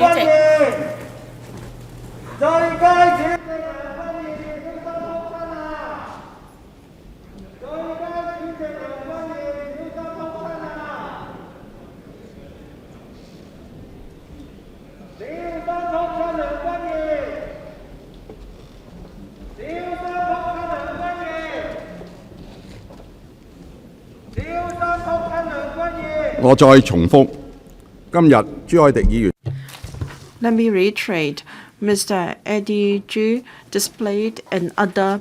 主席。我再重複，今日朱凱廸議員 Let me reiterate, Mr. Eddie Zhu displayed another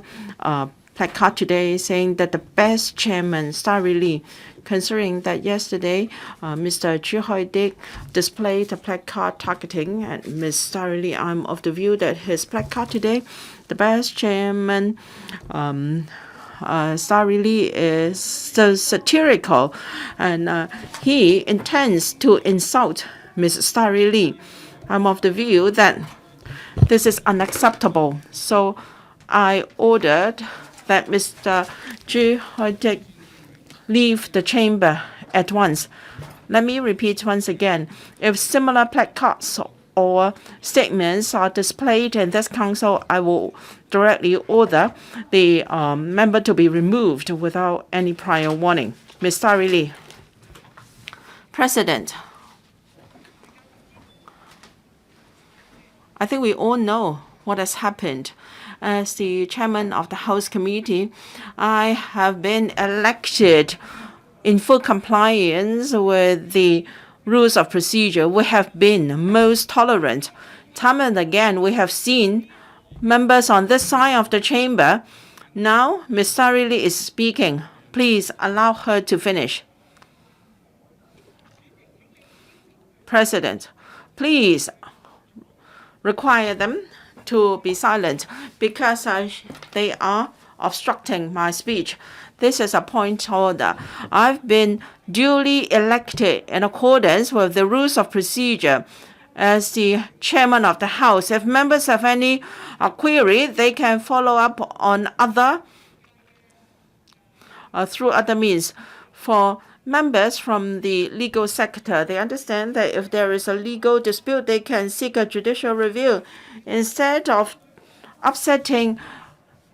placard today saying that the best chairman, Starry Lee, considering that yesterday Mr. Zhu凱廸displayed a placard targeting at Ms. Starry Lee. I'm of the view that his placard today, the best chairman, Starry Lee, is so satirical, and he intends to insult Ms. Starry Lee. I'm of the view that this is unacceptable. So I ordered that Mr. Zhu凱廸leave the chamber at once. Let me repeat once again. If similar placards or statements are displayed in this council, I will directly order the member to be removed without any prior warning. Ms. Starry Lee. President, I think we all know what has happened. As the chairman of the House Committee, I have been elected in full compliance with the rules of procedure. We have been most tolerant. Time and again, we have seen members on this side of the chamber. Now, Ms. Starry Lee is speaking. Please allow her to finish. President, please require them to be silent because they are obstructing my speech. This is a point order. I've been duly elected in accordance with the rules of procedure as the chairman of the House. If members have any query, they can follow up on through other means. For members from the legal sector, they understand that if there is a legal dispute, they can seek a judicial review. Instead of upsetting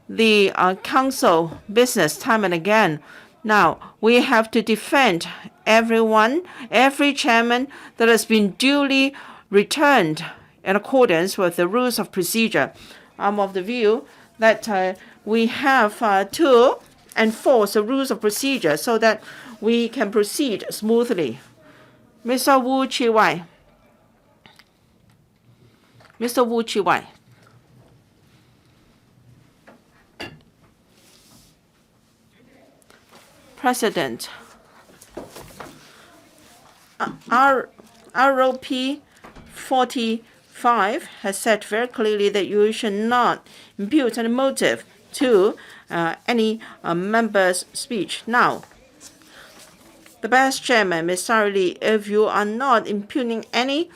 the council business time and again, now we have to defend everyone, every chairman that has been duly returned in accordance with the rules of procedure. I'm of the view that we have to enforce the rules of procedure so that we can proceed smoothly. Mr. Wu Chi-wai. Mr. Wu Chi-wai. President, ROP 45 has said very clearly that you should not impute any motive to any member's speech. Now, the best chairman, Ms. Starry Lee, if you are not imputing any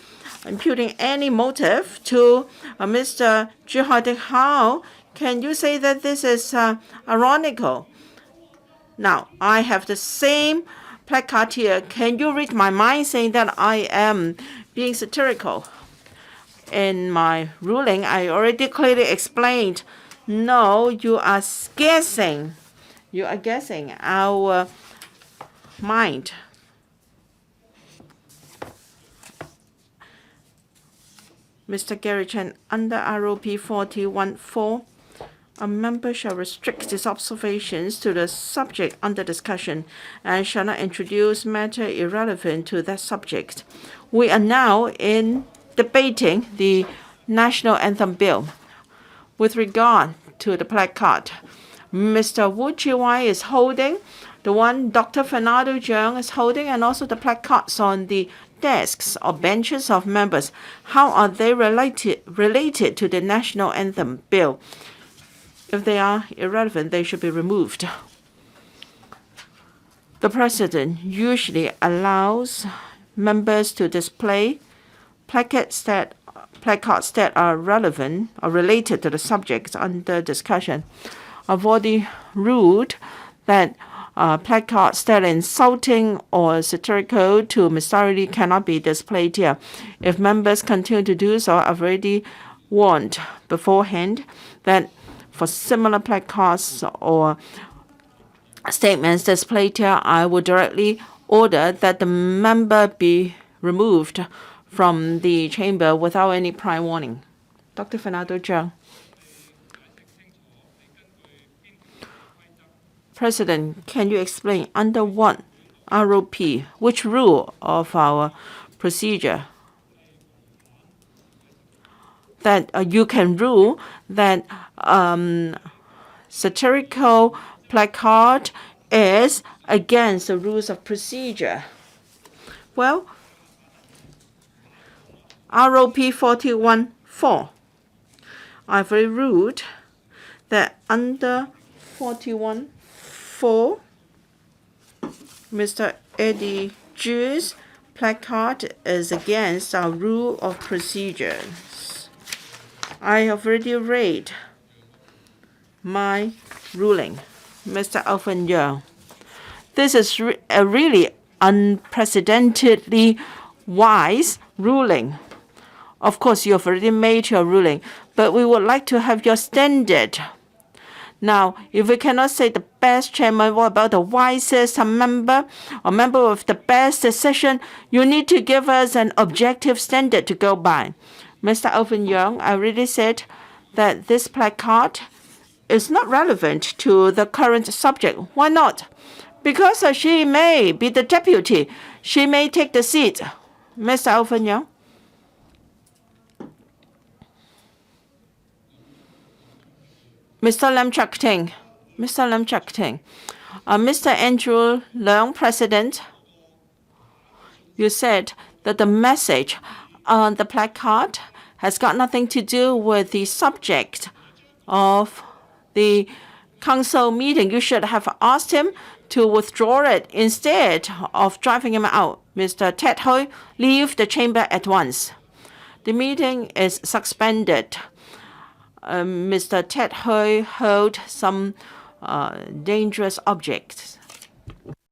motive to Mr. Zhu凱廸, how can you say that this is ironical? Now, I have the same placard here. Can you read my mind saying that I am being satirical? In my ruling, I already clearly explained. No, you are guessing. You are guessing our mind. Mr. Gary Chen, under ROP 41.4, a member shall restrict his observations to the subject under discussion and shall not introduce matter irrelevant to that subject. We are now in debating the National Anthem Bill. With regard to the placard, Mr. Wu Chi-wai is holding, the one Dr. Fernando Jiang is holding, and also the placards on the desks or benches of members. How are they related to the National Anthem Bill? If they are irrelevant, they should be removed. The President usually allows members to display placards that are relevant or related to the subjects under discussion. I've already ruled that placards that are insulting or satirical to minority cannot be displayed here. If members continue to do so, I've already warned beforehand that for similar placards or statements displayed here, I will directly order that the member be removed from the chamber without any prior warning. Dr. Fernando Zhang. President, can you explain under what ROP, which rule of our procedure, that you can rule that satirical placard is against the rules of procedure? Well, ROP 41.4. I've already ruled that under 41.4, Mr. Eddie Ju's placard is against our rule of procedures. I have already read my ruling. Mr. Alvin Yeung, this is a really unprecedentedly wise ruling. Of course, you have already made your ruling, but we would like to have your standard. Now, if we cannot say the best chairman, what about the wisest member or member with the best decision? You need to give us an objective standard to go by. Mr. Alvin Yeung, I already said that this placard is not relevant to the current subject. Why not? Because she may be the deputy. She may take the seat. Mr. Alvin Yeung. Mr. Lam Chak Ting. Mr. Lam Chak Ting. Mr. Andrew Leung, President, you said that the message on the placard has got nothing to do with the subject of the council meeting. You should have asked him to withdraw it instead of driving him out. Mr. Ted Hui, leave the chamber at once. The meeting is suspended. Mr. Ted Hui held some dangerous objects.